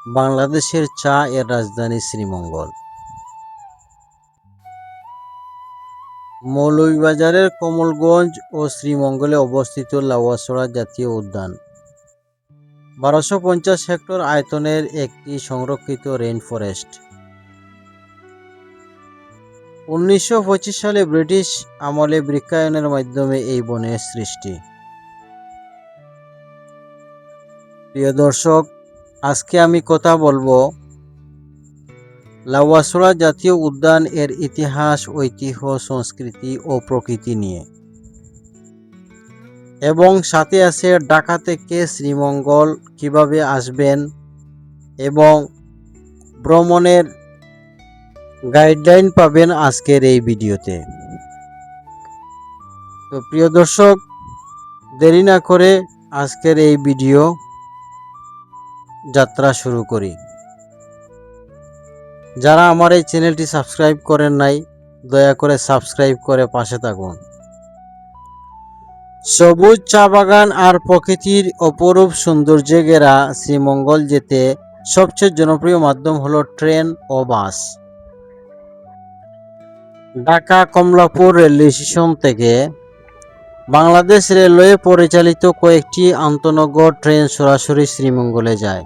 বাংলাদেশের চা এর রাজধানী শ্রীমঙ্গল। মৌলভীবাজারের কমলগঞ্জ ও শ্রীমঙ্গলে অবস্থিত লাউয়াছড়া জাতীয় উদ্যান 1250 হেক্টর আয়তনের একটি সংরক্ষিত রেইন ফরেস্ট। 1925 সালে ব্রিটিশ আমলে বৃক্ষায়নের মাধ্যমে এই বনের সৃষ্টি। প্রিয় দর্শক, আজকে আমি কথা বলবো লাউয়াছড়া জাতীয় উদ্যান এর ইতিহাস, ঐতিহ্য, সংস্কৃতি ও প্রকৃতি নিয়ে, এবং সাথে আছে ঢাকা থেকে শ্রীমঙ্গল কিভাবে আসবেন এবং ভ্রমণের গাইডলাইন পাবেন আজকের এই ভিডিওতে। তো প্রিয় দর্শক, দেরি না করে আজকের এই ভিডিও যাত্রা শুরু করি। যারা আমার এই চ্যানেলটি সাবস্ক্রাইব করেন নাই, দয়া করে সাবস্ক্রাইব করে পাশে থাকুন। সবুজ চা বাগান আর প্রকৃতির অপরূপ সৌন্দর্যে ঘেরা শ্রীমঙ্গল যেতে সবচেয়ে জনপ্রিয় মাধ্যম হলো ট্রেন ও বাস। ঢাকা কমলাপুর রেলওয়ে স্টেশন থেকে বাংলাদেশ রেলওয়ে পরিচালিত কয়েকটি আন্তনগর ট্রেন সরাসরি শ্রীমঙ্গলে যায়।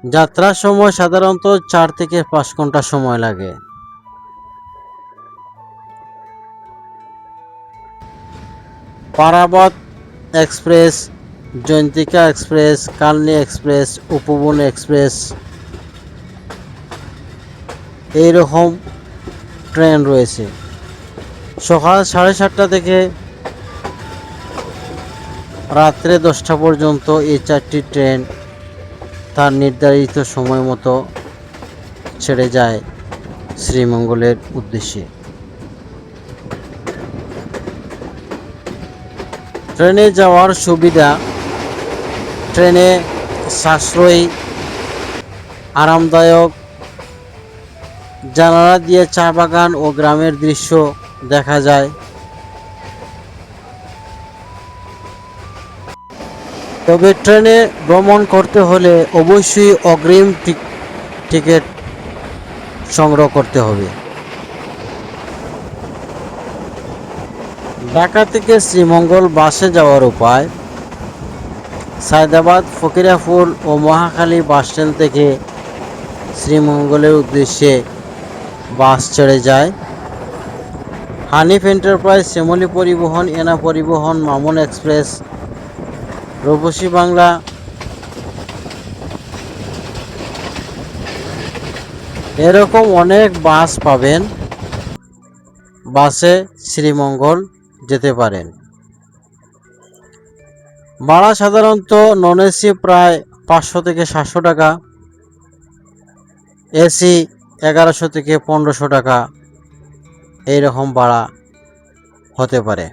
যাত্রার সময় সাধারণত 4 থেকে 5 ঘন্টা সময় লাগে। Parabat express, Jayantika express, Kalni express, Upaban express এইরকম ট্রেন রয়েছে। সকাল 7:30 থেকে রাত্রে 10টা পর্যন্ত এই 4টি ট্রেন তার নির্ধারিত সময় মতো ছেড়ে যায় শ্রীমঙ্গলের উদ্দেশ্যে। ট্রেনে যাওয়ার সুবিধা: ট্রেনে সাশ্রয়ী, আরামদায়ক, জানালা দিয়ে চা বাগান ও গ্রামের দৃশ্য দেখা যায়। তবে ট্রেনে ভ্রমণ করতে হলে অবশ্যই অগ্রিম টিকিট সংগ্রহ করতে হবে। ঢাকা থেকে শ্রীমঙ্গল বাসে যাওয়ার উপায়: সায়দাবাদ, ফকিরাপুর ও মহাখালী বাসস্ট্যান্ড থেকে শ্রীমঙ্গলের উদ্দেশ্যে বাস ছেড়ে যায়। হানিফ এন্টারপ্রাইজ, শ্যামলী পরিবহন, এনা পরিবহন, মামুন এক্সপ্রেস, রূপসী বাংলা, এরকম অনেক বাস পাবেন। বাসে শ্রীমঙ্গল যেতে পারেন। ভাড়া সাধারণত নন এসি প্রায় 500 থেকে 700 টাকা, এসি 1100 থেকে 1500 টাকা এইরকম ভাড়া হতে পারে।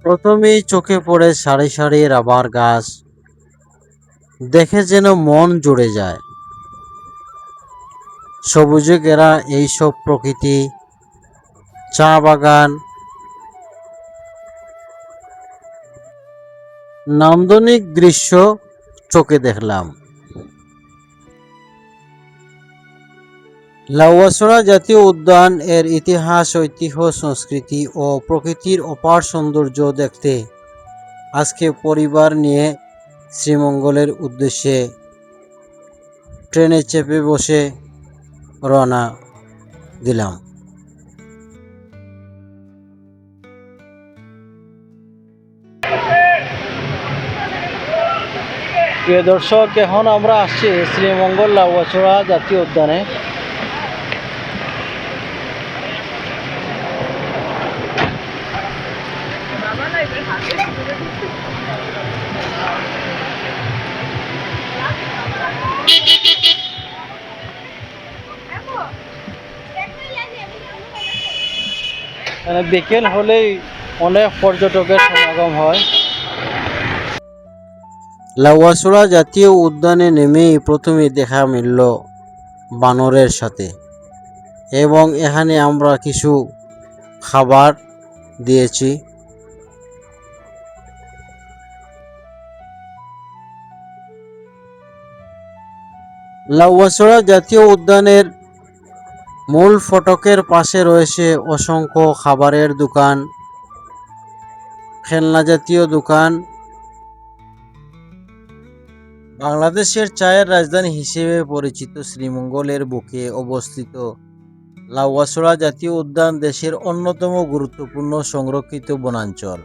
প্রথমেই চোখে পড়ে সারি সারি রাবার গাছ, দেখে যেন মন জুড়ে যায়। সবুজে ঘেরা এইসব প্রকৃতি, চা বাগান, নান্দনিক দৃশ্য চোখে দেখলাম। লাউয়াছড়া জাতীয় উদ্যান এর ইতিহাস, ঐতিহ্য, সংস্কৃতি ও প্রকৃতির অপার সৌন্দর্য দেখতে আজকে পরিবার নিয়ে শ্রীমঙ্গলের উদ্দেশ্যে ট্রেনে চেপে বসে রওনা দিলাম। প্রিয় দর্শক, এখন আমরা আসছি শ্রীমঙ্গল লাউয়াছড়া জাতীয় উদ্যানে। বিকেল হলেই অনেক পর্যটকের সমাগম হয়। লাউয়াছড়া জাতীয় উদ্যানে নেমেই প্রথমে দেখা মিলল বানরের সাথে, এবং এখানে আমরা কিছু খাবার দিয়েছি। লাউয়াছড়া জাতীয় উদ্যানের মূল ফটকের পাশে রয়েছে অসংখ্য খাবারের দোকান, খেলনা জাতীয় দোকান। বাংলাদেশের চায়ের রাজধানী হিসেবে পরিচিত শ্রীমঙ্গলের বুকে অবস্থিত লাউয়াছড়া জাতীয় উদ্যান দেশের অন্যতম গুরুত্বপূর্ণ সংরক্ষিত বনাঞ্চল।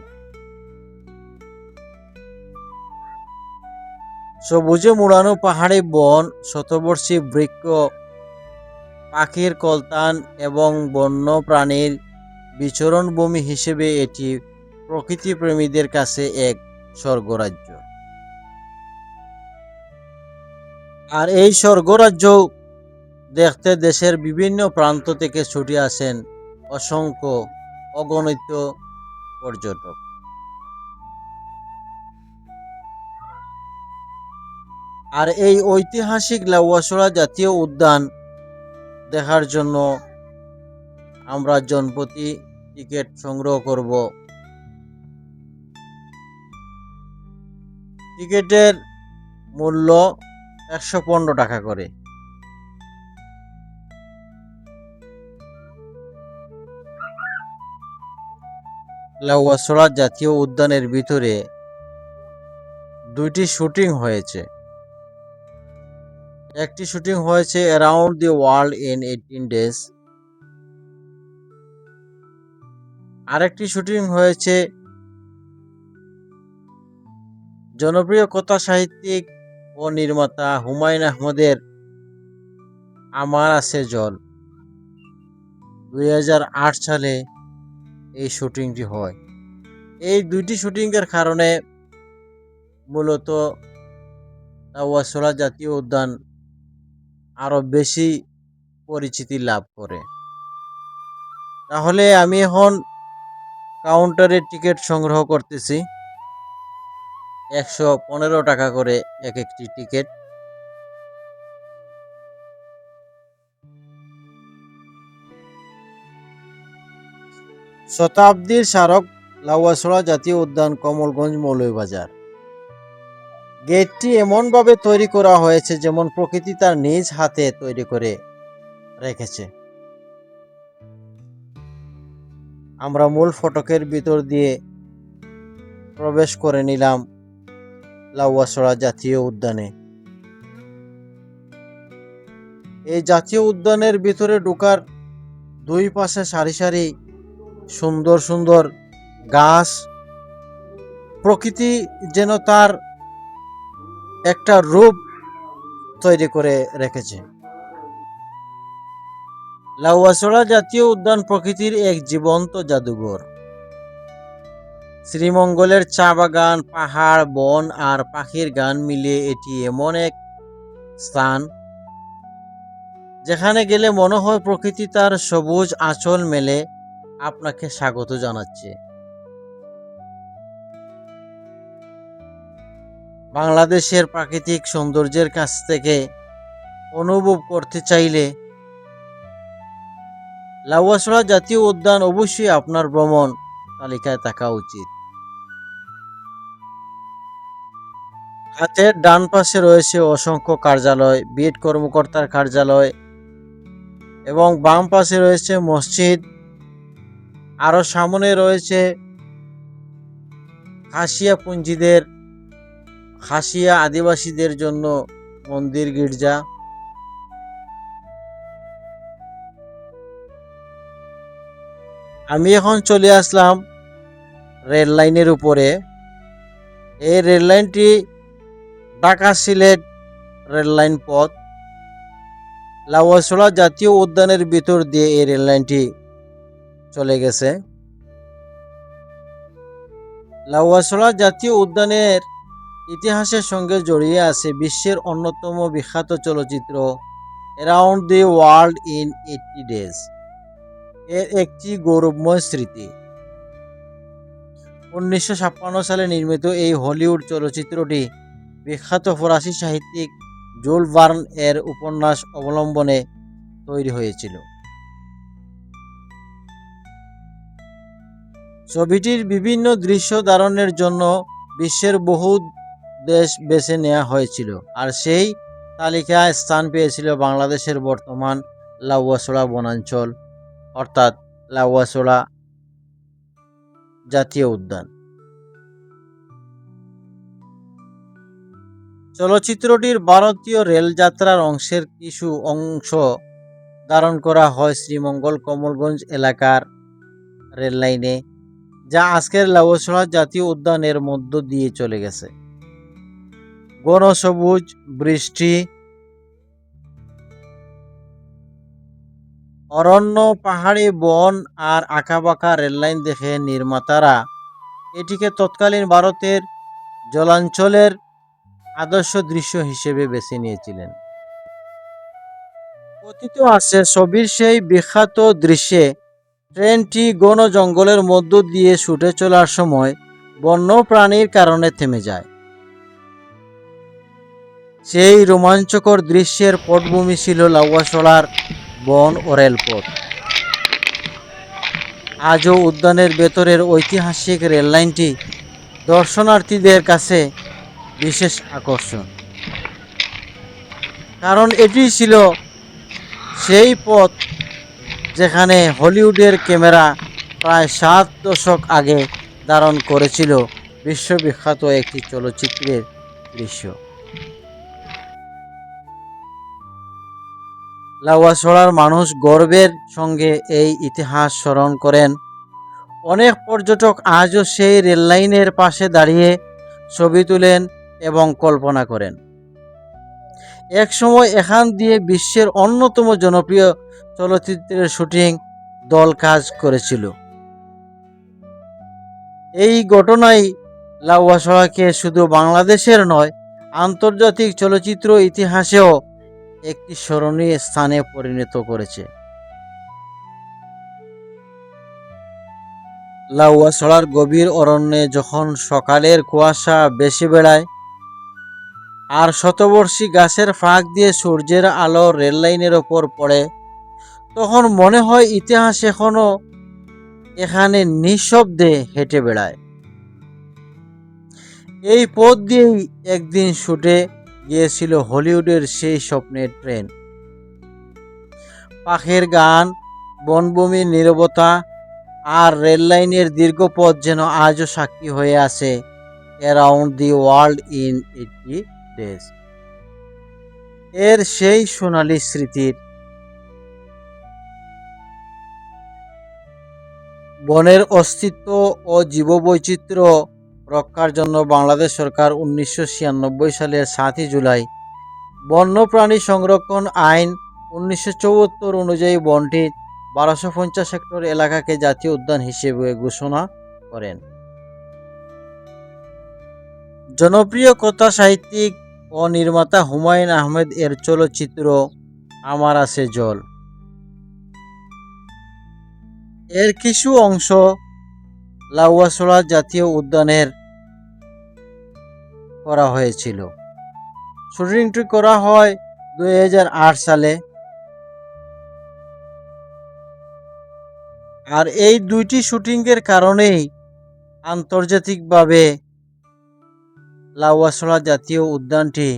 সবুজে মোড়ানো পাহাড়ি বন, শতবর্ষী বৃক্ষ, পাখির কলতান এবং বন্য প্রাণীর বিচরণভূমি হিসেবে এটি প্রকৃতিপ্রেমীদের কাছে এক স্বর্গরাজ্য। আর এই স্বর্গরাজ্য দেখতে দেশের বিভিন্ন প্রান্ত থেকে ছুটে আসেন অসংখ্য অগণিত পর্যটক। আর এই ঐতিহাসিক লাউয়াছড়া জাতীয় উদ্যান দেখার জন্য আমরা জনপ্রতি টিকিট সংগ্রহ করব। টিকিটের মূল্য 115 টাকা করে। লাউয়াছড়া জাতীয় উদ্যানের ভিতরে 2টি শুটিং হয়েছে। একটি শুটিং হয়েছে around the world in 18 days, আরেকটি শুটিং হয়েছে জনপ্রিয় কথা সাহিত্যিক ও নির্মাতা হুমায়ুন আহমেদের আমার আছে জল। 2008 সালে এই শুটিংটি হয়। এই 2টি শুটিংয়ের কারণে মূলত লাউয়াছড়া জাতীয় উদ্যান আরো বেশি পরিচিতি লাভ করে। তাহলে আমি এখন কাউন্টারে টিকিট সংগ্রহ করতেছি। 115 টাকা করে এক একটি টিকিট। শতাব্দীর স্মারক লাউয়াছড়া জাতীয় উদ্যান, কমলগঞ্জ, মৌলভীবাজার। গেটটি এমনভাবে তৈরি করা হয়েছে যেমন প্রকৃতি তার নিজ হাতে তৈরি করে রেখেছে। আমরা মূল ফটকের ভিতর দিয়ে প্রবেশ করে নিলাম লাউয়াছড়া জাতীয় উদ্যানে। এই জাতীয় উদ্যানের ভিতরে ঢোকার দুই পাশে সারি সারি সুন্দর সুন্দর গাছ, প্রকৃতি যেন তার একটা রূপ তৈরি করে রেখেছে। লাউয়াছড়া জাতীয় উদ্যান প্রকৃতির এক জীবন্ত জাদুঘর। শ্রীমঙ্গলের চা বাগান, পাহাড়, বন আর পাখির গান মিলিয়ে এটি এমন এক স্থান যেখানে গেলে মনে হয় প্রকৃতি তার সবুজ আঁচল মেলে আপনাকে স্বাগত জানাচ্ছে। বাংলাদেশের প্রাকৃতিক সৌন্দর্যের কাছ থেকে অনুভব করতে চাইলে লাউয়াছড়া জাতীয় উদ্যান অবশ্যই আপনার ভ্রমণ তালিকায় থাকা উচিত। হাতের ডান পাশে রয়েছে অসংখ্য কার্যালয়, বিট কর্মকর্তার কার্যালয় এবং বাম পাশে রয়েছে মসজিদ। আরো সামনে রয়েছে খাসিয়া আদিবাসীদের জন্য মন্দির, গির্জা। আমি এখন চলে আসলাম রেল লাইনের উপরে। এই রেল লাইনটি ঢাকা সিলেট রেল লাইন পথ। লাউয়াছড়া জাতীয় উদ্যানের ভিতর দিয়ে এই রেল লাইনটি চলে গেছে। লাউয়াছড়া জাতীয় উদ্যানের ইতিহাসের সঙ্গে জড়িয়ে আছে বিশ্বের অন্যতম বিখ্যাত চলচ্চিত্র around the world in 80 days এর একটি গৌরবময় স্মৃতি। 1956 সালে নির্মিত এই হলিউড চলচ্চিত্রটি বিখ্যাত ফরাসি সাহিত্যিক জুল ভার্ন এর উপন্যাস অবলম্বনে তৈরি হয়েছিল। ছবিটির বিভিন্ন দৃশ্য ধারণের জন্য বিশ্বের বহু দেশ বেছে নেওয়া হয়েছিল, আর সেই তালিকায় স্থান পেয়েছিল বাংলাদেশের বর্তমান লাউয়াছড়া বনাঞ্চল, অর্থাৎ লাউয়াছড়া জাতীয় উদ্যান। চলচ্চিত্রটির ভারতীয় রেলযাত্রার অংশের কিছু অংশ ধারণ করা হয় শ্রীমঙ্গল কমলগঞ্জ এলাকার রেললাইনে, যা আজকের লাউয়াছড়া জাতীয় উদ্যানের মধ্য দিয়ে চলে গেছে। ঘন সবুজ, বৃষ্টি, অরণ্য, পাহাড়ি বন আর আঁকাবাঁকা রেললাইন দেখে নির্মাতারা এটিকে তৎকালীন ভারতের জলাঞ্চলের আদর্শ দৃশ্য হিসেবে বেছে নিয়েছিলেন। কথিত আছে ছবির সেই বিখ্যাত দৃশ্যে ট্রেনটি ঘন জঙ্গলের মধ্য দিয়ে ছুটে চলার সময় বন্য প্রাণীর কারণে থেমে যায়। সেই রোমাঞ্চকর দৃশ্যের পটভূমি ছিল লাউয়াছড়ার বন ও রেলপথ। আজও উদ্যানের ভেতরের ঐতিহাসিক রেললাইনটি দর্শনার্থীদের কাছে বিশেষ আকর্ষণ, কারণ এটি ছিল সেই পথ যেখানে হলিউডের ক্যামেরা প্রায় 7 দশক আগে ধারণ করেছিল বিশ্ববিখ্যাত একটি চলচ্চিত্রের দৃশ্য। লাউয়াছড়ার মানুষ গর্বের সঙ্গে এই ইতিহাস স্মরণ করেন। অনেক পর্যটক আজও সেই রেললাইনের পাশে দাঁড়িয়ে ছবি তোলেন এবং কল্পনা করেন একসময় এখান দিয়ে বিশ্বের অন্যতম জনপ্রিয় চলচ্চিত্রের শুটিং দল কাজ করেছিল। এই ঘটনাই লাউয়াছড়াকে শুধু বাংলাদেশের নয়, আন্তর্জাতিক চলচ্চিত্র ইতিহাসেও একটি স্মরণীয় স্থানে পরিণত করেছে। লাউয়াছড়ার গভীর অরণ্যে যখন সকালের কুয়াশা বেশি বেড়ায় আর শতবর্ষী গাছের ফাঁক দিয়ে সূর্যের আলো রেললাইনের ওপর পড়ে, তখন মনে হয় ইতিহাস এখনো এখানে নিঃশব্দে হেঁটে বেড়ায়। এই পথ দিয়েই একদিন ছুটে গিয়েছিল হলিউডের সেই স্বপ্নের ট্রেন। পাখির গান, বনভূমির নীরবতা আর রেললাইনের দীর্ঘ পথ যেন আজও সাক্ষী হয়ে আছে around the world in 80 days এর সেই সোনালী স্মৃতির। বনের অস্তিত্ব ও জীববৈচিত্র্য রক্ষার জন্য বাংলাদেশ সরকার 1996 সালের 7 জুলাই বন্যপ্রাণী সংরক্ষণ আইন 1974 অনুযায়ী বনটির 1250 হেক্টর এলাকাকে জাতীয় উদ্যান হিসেবে ঘোষণা করেন। জনপ্রিয় কথা সাহিত্যিক ও নির্মাতা হুমায়ুন আহমেদ এর চলচ্চিত্র আমার আছে জল এর কিছু অংশ লাউয়াছড়া জাতীয় উদ্যানের করা হয়েছিল। শুটিংটি করা হয় 2008 সালে। আর এই দুইটি শুটিংয়ের কারণেই আন্তর্জাতিকভাবে লাউয়াছড়া জাতীয় উদ্যানটি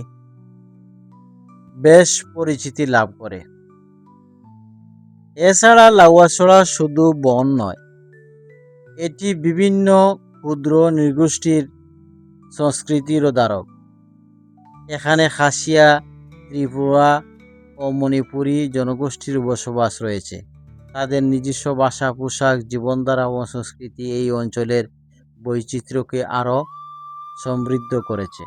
বেশ পরিচিতি লাভ করে। এছাড়া লাউয়াছড়া শুধু বন নয়, এটি বিভিন্ন ক্ষুদ্র নৃগোষ্ঠীর সংস্কৃতিরও ধারক। এখানে খাসিয়া, ত্রিপুরা ও মণিপুরী জনগোষ্ঠীর বসবাস রয়েছে। তাদের নিজস্ব ভাষা, পোশাক, জীবনধারা ও সংস্কৃতি এই অঞ্চলের বৈচিত্র্যকে আরও সমৃদ্ধ করেছে।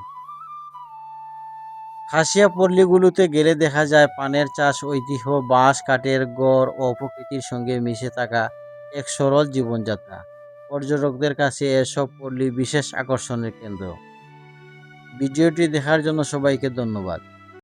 খাসিয়া পল্লীগুলোতে গেলে দেখা যায় পানের চাষ, ঐতিহ্য, বাঁশ কাঠের ঘর ও প্রকৃতির সঙ্গে মিশে থাকা এক সরল জীবনযাত্রা। পর্যটকদের কাছে এসব পল্লী বিশেষ আকর্ষণের কেন্দ্র। ভিডিওটি দেখার জন্য সবাইকে ধন্যবাদ।